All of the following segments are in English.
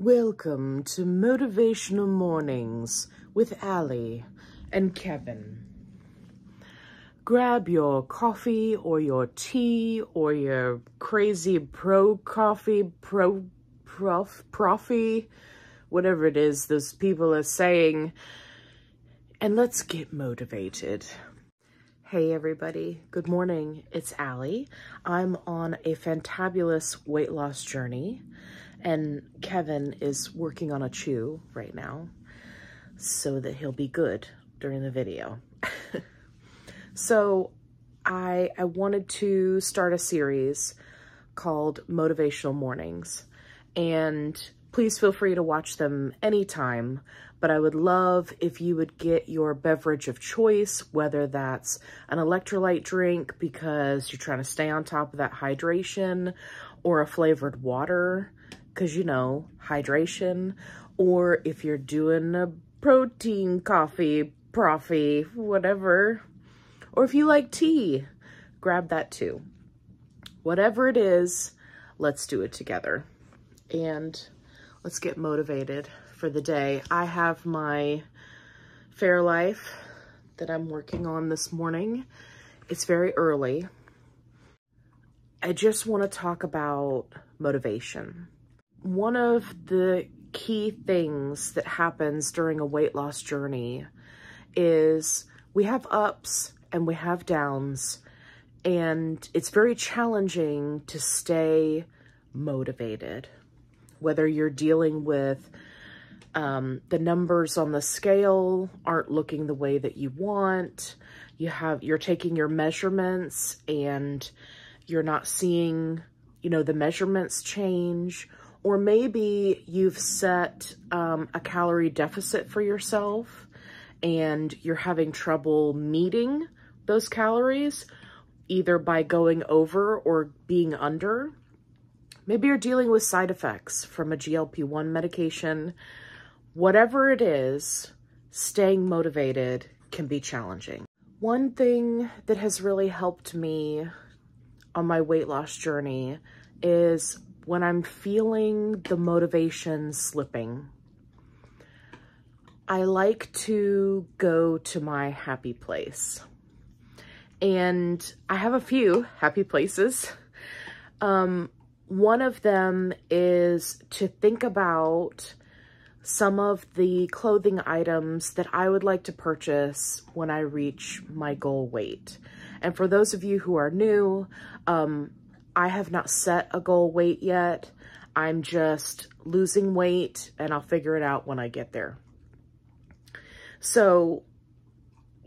Welcome to Motivational Mornings with Allie and Kevin. Grab your coffee or your tea or your crazy profy, whatever it is those people are saying, and let's get motivated. Hey everybody, good morning, it's Allie. I'm on a fantabulous weight loss journey. And Kevin is working on a chew right now so that he'll be good during the video. So I wanted to start a series called Motivational Mornings. And please feel free to watch them anytime. But I would love if you would get your beverage of choice, whether that's an electrolyte drink because you're trying to stay on top of that hydration, or a flavored water, because, you know, hydration, or if you're doing a protein coffee, whatever, or if you like tea, grab that too. Whatever it is, let's do it together. And let's get motivated for the day. I have my Fairlife that I'm working on this morning. It's very early. I just want to talk about motivation. One of the key things that happens during a weight loss journey is we have ups and we have downs, and it's very challenging to stay motivated. Whether you're dealing with the numbers on the scale aren't looking the way that you want, you're taking your measurements and you're not seeing, you know, the measurements change. Or maybe you've set a calorie deficit for yourself and you're having trouble meeting those calories, either by going over or being under. Maybe you're dealing with side effects from a GLP-1 medication. Whatever it is, staying motivated can be challenging. One thing that has really helped me on my weight loss journey is when I'm feeling the motivation slipping, I like to go to my happy place. And I have a few happy places. One of them is to think about some of the clothing items that I would like to purchase when I reach my goal weight. And for those of you who are new, I have not set a goal weight yet. I'm just losing weight and I'll figure it out when I get there. So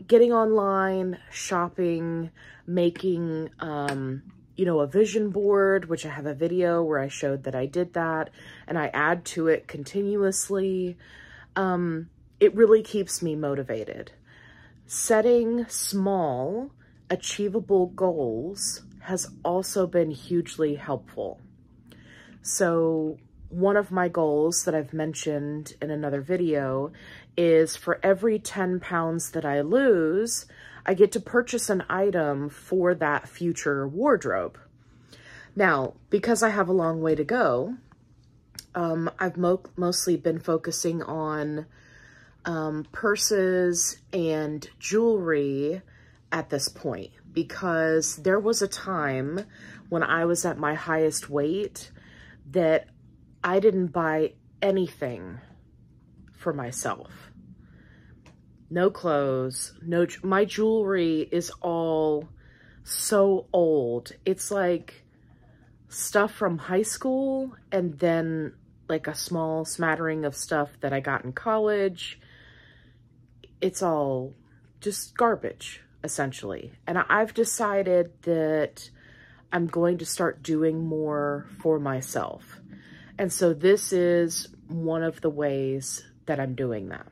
getting online, shopping, making, you know, a vision board, which I have a video where I showed that I did that, and I add to it continuously. It really keeps me motivated. Setting small, achievable goals has also been hugely helpful. So one of my goals that I've mentioned in another video is for every 10 pounds that I lose, I get to purchase an item for that future wardrobe. Now, because I have a long way to go, I've mostly been focusing on purses and jewelry at this point, because there was a time when I was at my highest weight that I didn't buy anything for myself. No clothes, my jewelry is all so old. It's like stuff from high school and then like a small smattering of stuff that I got in college. It's all just garbage, essentially. And I've decided that I'm going to start doing more for myself. And so this is one of the ways that I'm doing that.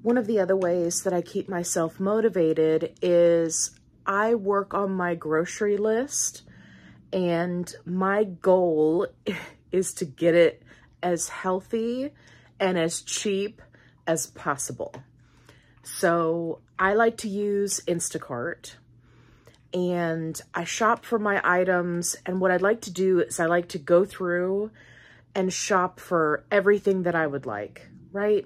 One of the other ways that I keep myself motivated is I work on my grocery list, and my goal is to get it as healthy and as cheap as possible. So I like to use Instacart, and I shop for my items. And what I'd like to do is I like to go through and shop for everything that I would like, right?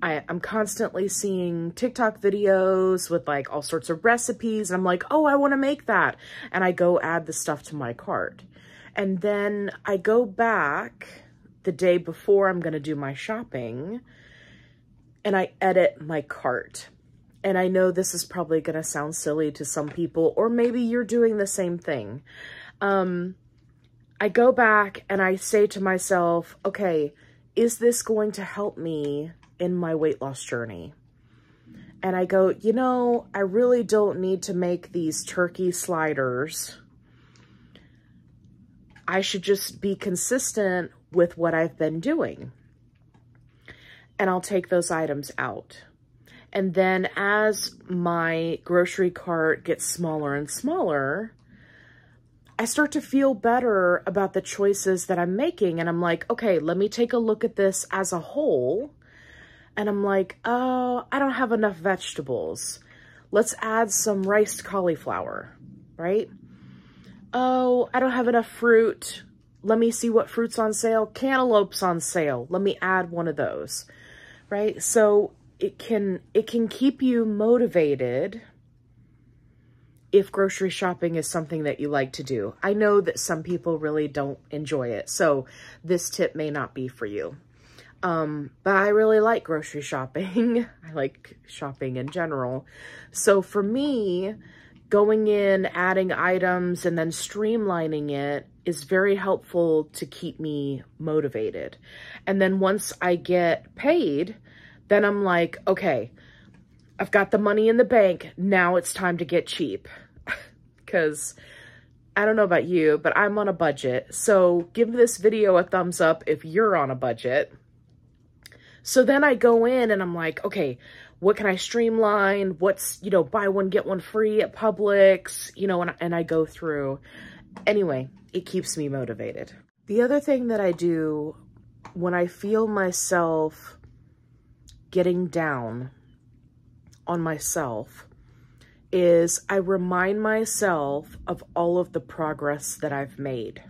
I'm constantly seeing TikTok videos with like all sorts of recipes. And I'm like, oh, I want to make that. And I go add the stuff to my cart. And then I go back the day before I'm going to do my shopping and I edit my cart. And I know this is probably going to sound silly to some people, or maybe you're doing the same thing. I go back and I say to myself, okay, is this going to help me in my weight loss journey? And I go, you know, I really don't need to make these turkey sliders. I should just be consistent with what I've been doing. And I'll take those items out. And then as my grocery cart gets smaller and smaller, I start to feel better about the choices that I'm making. And I'm like, okay, let me take a look at this as a whole. And I'm like, oh, I don't have enough vegetables. Let's add some riced cauliflower, right? Oh, I don't have enough fruit. Let me see what fruit's on sale. Cantaloupe's on sale. Let me add one of those, right? So it can keep you motivated if grocery shopping is something that you like to do. I know that some people really don't enjoy it, so this tip may not be for you. But I really like grocery shopping. I like shopping in general. So for me, going in, adding items, and then streamlining it is very helpful to keep me motivated. And then once I get paid, then I'm like, okay, I've got the money in the bank. Now it's time to get cheap. Because I don't know about you, but I'm on a budget. So give this video a thumbs up if you're on a budget. So then I go in and I'm like, okay, what can I streamline? What's, you know, buy one, get one free at Publix, you know, and I go through. Anyway, it keeps me motivated. The other thing that I do when I feel myself getting down on myself is I remind myself of all of the progress that I've made.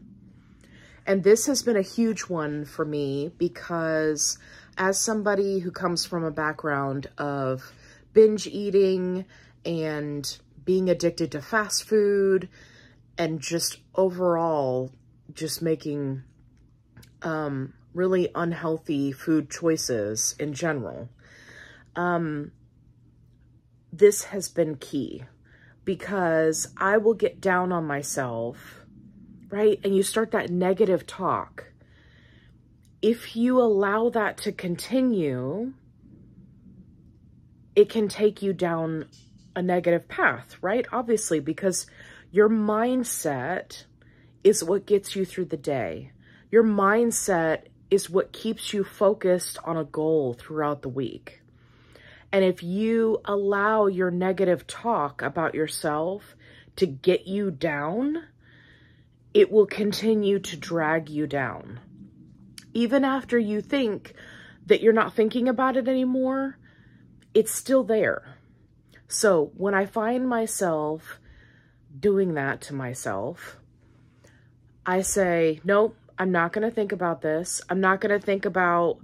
And this has been a huge one for me because as somebody who comes from a background of binge eating and being addicted to fast food and just overall just making really unhealthy food choices in general, this has been key because I will get down on myself, right? And you start that negative talk. If you allow that to continue, it can take you down a negative path, right? Obviously, because your mindset is what gets you through the day. Your mindset is what keeps you focused on a goal throughout the week. And if you allow your negative talk about yourself to get you down, it will continue to drag you down. Even after you think that you're not thinking about it anymore, it's still there. So when I find myself doing that to myself, I say, nope, I'm not going to think about this. I'm not going to think about,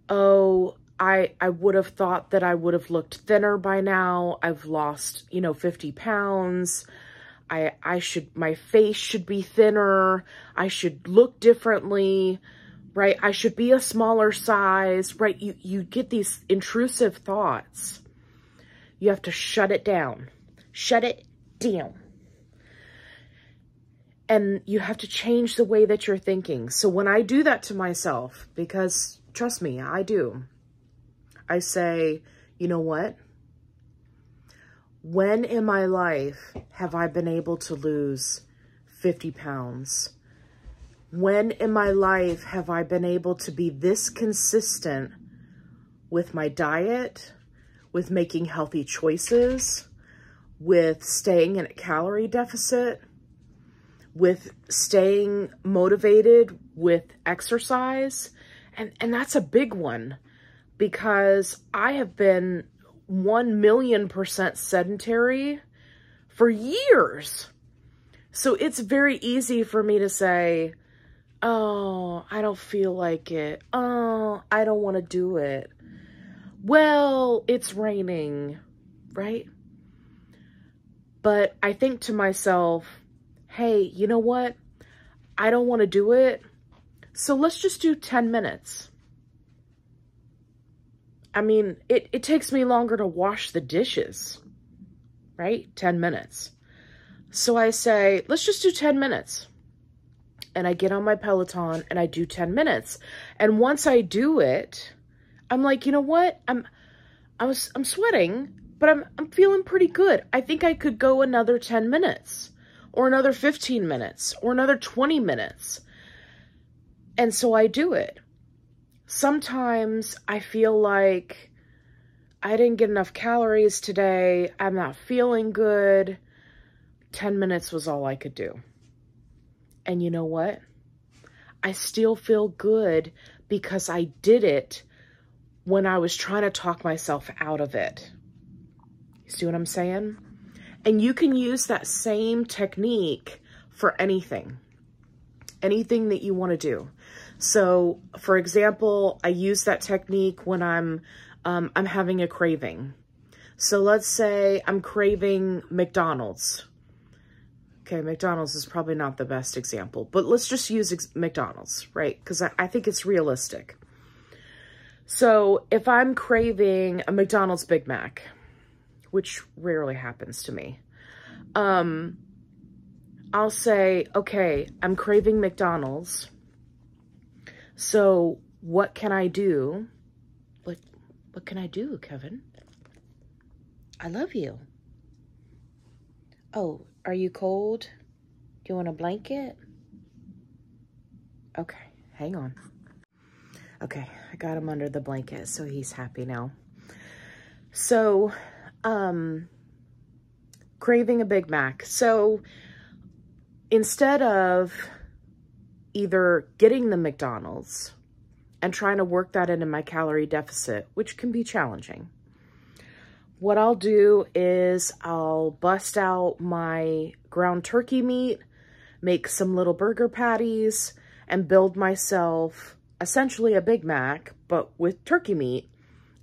oh, I would have thought that I would have looked thinner by now. I've lost, 50 pounds. My face should be thinner. I should look differently, right? I should be a smaller size, right? You get these intrusive thoughts. You have to shut it down. Shut it down. And you have to change the way that you're thinking. So when I do that to myself, because trust me, I do, I say, you know what? When in my life have I been able to lose 50 pounds? When in my life have I been able to be this consistent with my diet, with making healthy choices, with staying in a calorie deficit, with staying motivated with exercise? And that's a big one because I have been 1,000,000% sedentary for years. So it's very easy for me to say, Oh, I don't feel like it. Oh, I don't want to do it. Well, it's raining, right? But I think to myself, hey, you know what? I don't want to do it. So let's just do 10 minutes. I mean, it takes me longer to wash the dishes, right? 10 minutes. So I say, let's just do 10 minutes. And I get on my Peloton and I do 10 minutes. And once I do it, I'm like, you know what? I'm sweating, but I'm feeling pretty good. I think I could go another 10 minutes or another 15 minutes or another 20 minutes. And so I do it. Sometimes I feel like I didn't get enough calories today. I'm not feeling good. 10 minutes was all I could do. And you know what? I still feel good because I did it when I was trying to talk myself out of it. You see what I'm saying? And you can use that same technique for anything that you want to do. So, for example, I use that technique when I'm having a craving. So let's say I'm craving McDonald's. Okay, McDonald's is probably not the best example, but let's just use McDonald's, right? Because I think it's realistic. So if I'm craving a McDonald's Big Mac, which rarely happens to me, I'll say, okay, I'm craving McDonald's. So what can I do? What can I do, Kevin? I love you. Oh, are you cold? Do you want a blanket? Okay, hang on. Okay, I got him under the blanket, so he's happy now. So, craving a Big Mac. So, instead of either getting the McDonald's and trying to work that into my calorie deficit, which can be challenging, what I'll do is I'll bust out my ground turkey meat, make some little burger patties, and build myself essentially a Big Mac, but with turkey meat,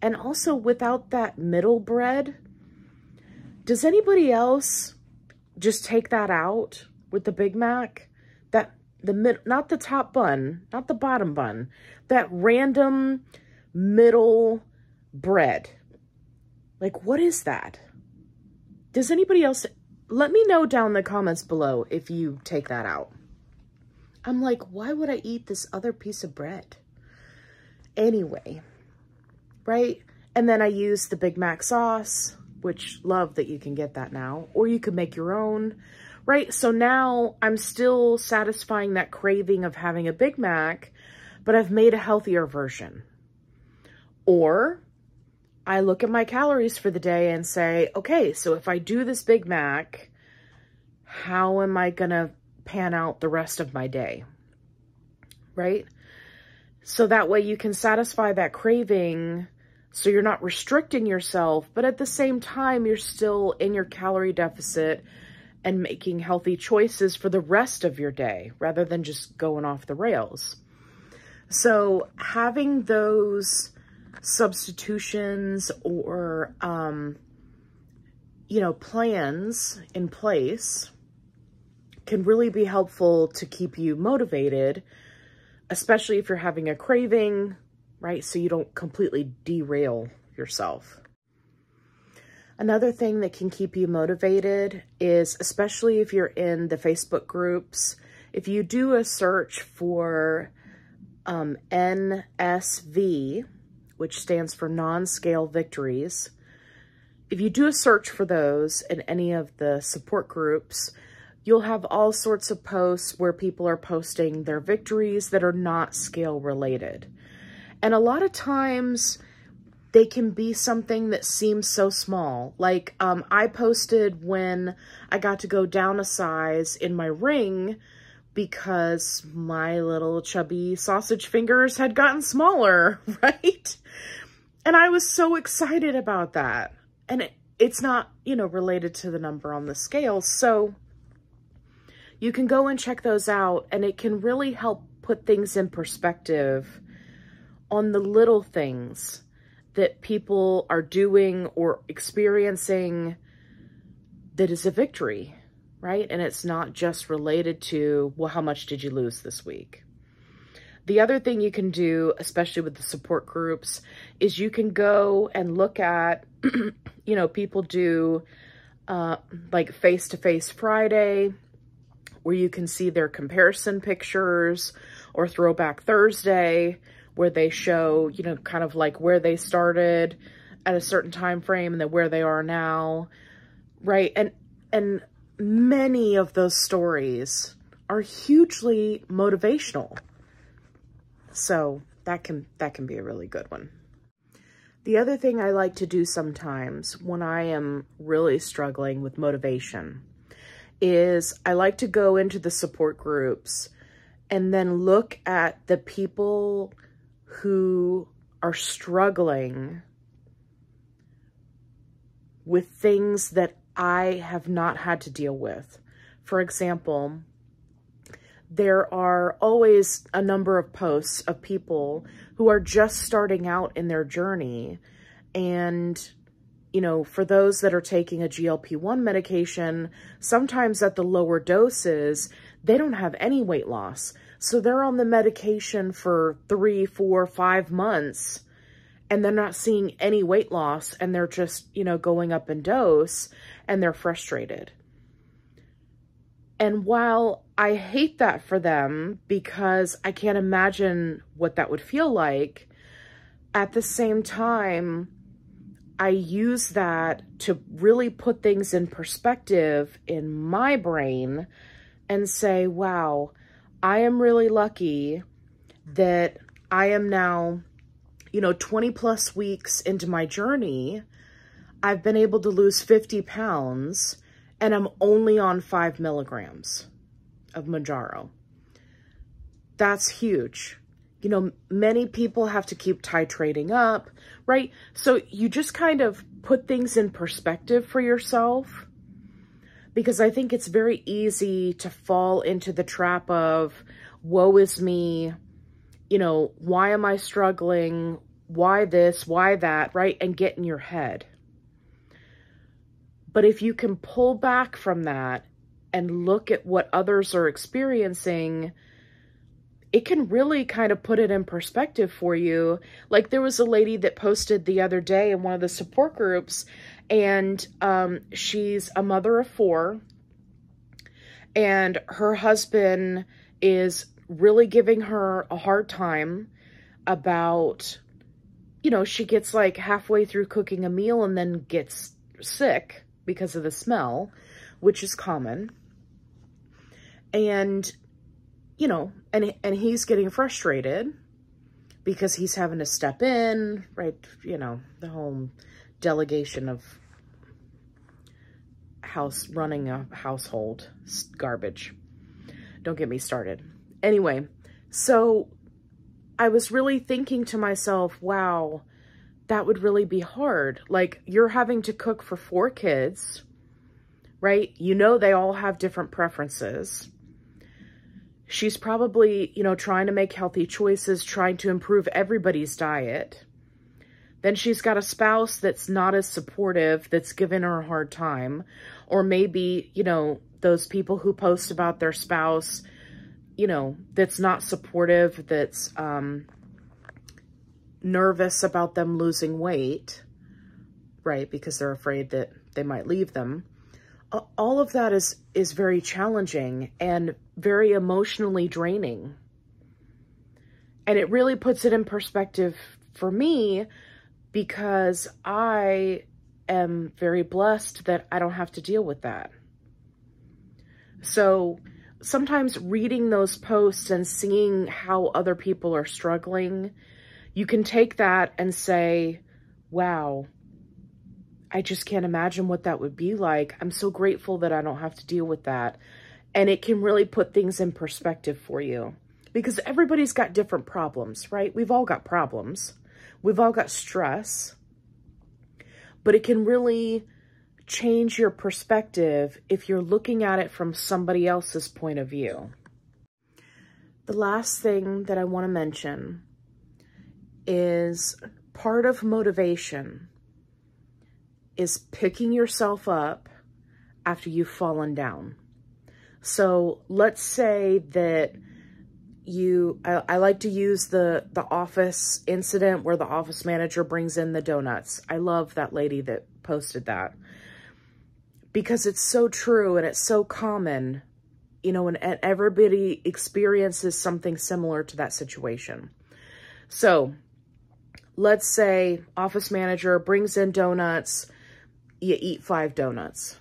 and also without that middle bread. Does anybody else just take that out with the Big Mac? Not the top bun, not the bottom bun, that random middle bread. Like, what is that? Does anybody else, let me know down in the comments below if you take that out. I'm like, why would I eat this other piece of bread? Anyway, right? And then I use the Big Mac sauce, which love that you can get that now, or you can make your own, right? So now I'm still satisfying that craving of having a Big Mac, but I've made a healthier version. Or I look at my calories for the day and say, okay, so if I do this Big Mac, how am I going to pan out the rest of my day, right? So that way you can satisfy that craving, so you're not restricting yourself, but at the same time, you're still in your calorie deficit and making healthy choices for the rest of your day, rather than just going off the rails. So having those substitutions or, plans in place can really be helpful to keep you motivated, especially if you're having a craving, right? So you don't completely derail yourself. Another thing that can keep you motivated is, especially if you're in the Facebook groups, if you do a search for NSV, which stands for non-scale victories, if you do a search for those in any of the support groups, you'll have all sorts of posts where people are posting their victories that are not scale related. And a lot of times they can be something that seems so small. Like I posted when I got to go down a size in my ring because my little chubby sausage fingers had gotten smaller, right? And I was so excited about that. And it's not, related to the number on the scale. So you can go and check those out, and it can really help put things in perspective on the little things that people are doing or experiencing that is a victory, right? And it's not just related to, well, how much did you lose this week? The other thing you can do, especially with the support groups, is you can go and look at, you know, people do like face-to-face Friday, where you can see their comparison pictures, or Throwback Thursday, where they show, you know, kind of like where they started at a certain time frame and then where they are now, right? And many of those stories are hugely motivational. So that can be a really good one. The other thing I like to do sometimes when I am really struggling with motivation is I like to go into the support groups and then look at the people who are struggling with things that I have not had to deal with. For example, there are always a number of posts of people who are just starting out in their journey. And, you know, for those that are taking a GLP-1 medication, sometimes at the lower doses, they don't have any weight loss. So they're on the medication for 3, 4, 5 months, and they're not seeing any weight loss, and they're just, you know, going up in dose, and they're frustrated. And while I hate that for them, because I can't imagine what that would feel like, at the same time, I use that to really put things in perspective in my brain and say, wow, I am really lucky that I am now, you know, 20 plus weeks into my journey. I've been able to lose 50 pounds and I'm only on 5 milligrams of Mounjaro. That's huge. You know, many people have to keep titrating up, right? So you just kind of put things in perspective for yourself, because I think it's very easy to fall into the trap of, woe is me, you know, why am I struggling? Why this, why that, right? And get in your head. But if you can pull back from that and look at what others are experiencing, it can really kind of put it in perspective for you. Like there was a lady that posted the other day in one of the support groups, and she's a mother of 4, and her husband is really giving her a hard time about, you know, she gets like halfway through cooking a meal and then gets sick because of the smell, which is common. And, you know, and he's getting frustrated because he's having to step in, right? You know, the whole delegation of running a household garbage. Don't get me started. Anyway, so I was really thinking to myself, wow, that would really be hard. Like, you're having to cook for 4 kids, right? You know, they all have different preferences. She's probably, you know, trying to make healthy choices, trying to improve everybody's diet. Then she's got a spouse that's not as supportive, that's giving her a hard time. Or maybe, you know, those people who post about their spouse, you know, that's not supportive, that's nervous about them losing weight, right? Because they're afraid that they might leave them. All of that is very challenging and very emotionally draining. And it really puts it in perspective for me, because I am very blessed that I don't have to deal with that. So sometimes reading those posts and seeing how other people are struggling, you can take that and say, wow, I just can't imagine what that would be like. I'm so grateful that I don't have to deal with that. And it can really put things in perspective for you, because everybody's got different problems, right? We've all got problems. We've all got stress, but it can really change your perspective if you're looking at it from somebody else's point of view. the last thing that I want to mention is part of motivation is picking yourself up after you've fallen down. So let's say that I like to use the office incident where the office manager brings in the donuts. I love that lady that posted that because it's so true and it's so common, you know, and everybody experiences something similar to that situation. So let's say office manager brings in donuts, you eat 5 donuts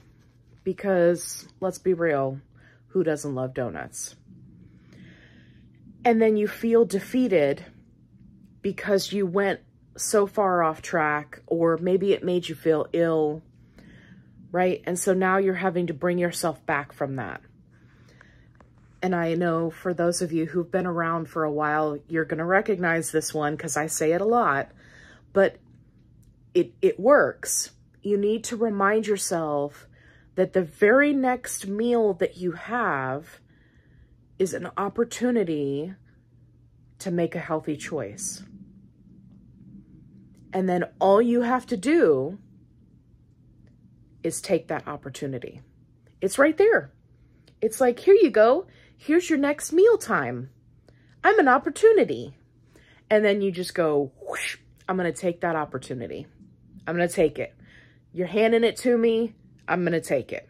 because let's be real, who doesn't love donuts? And then you feel defeated because you went so far off track, or maybe it made you feel ill, right? And so now you're having to bring yourself back from that. And I know for those of you who've been around for a while, you're going to recognize this one because I say it a lot, but it works. You need to remind yourself that the very next meal that you have is an opportunity to make a healthy choice. And then all you have to do is take that opportunity. It's right there. It's like, here you go. Here's your next meal time. I'm an opportunity. And then you just go, whoosh, I'm going to take that opportunity. I'm going to take it. You're handing it to me. I'm going to take it.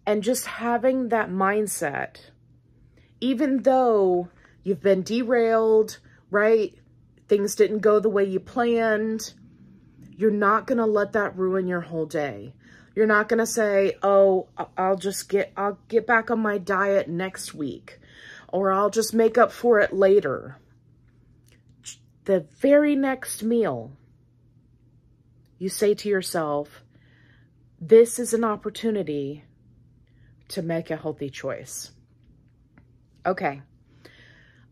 And just having that mindset, even though you've been derailed, right? Things didn't go the way you planned. You're not going to let that ruin your whole day. You're not going to say, oh, I'll get back on my diet next week, or I'll just make up for it later. The very next meal, you say to yourself, this is an opportunity to make a healthy choice. Okay.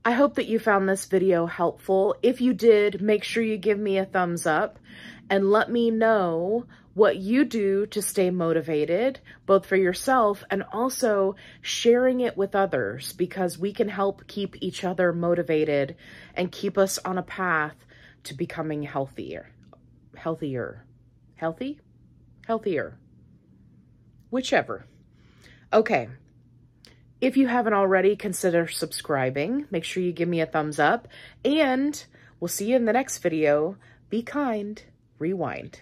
I hope that you found this video helpful. If you did, make sure you give me a thumbs up and let me know what you do to stay motivated, both for yourself and also sharing it with others, because we can help keep each other motivated and keep us on a path to becoming healthier. Whichever. Okay. If you haven't already, consider subscribing. Make sure you give me a thumbs up, and we'll see you in the next video. Be kind. Rewind.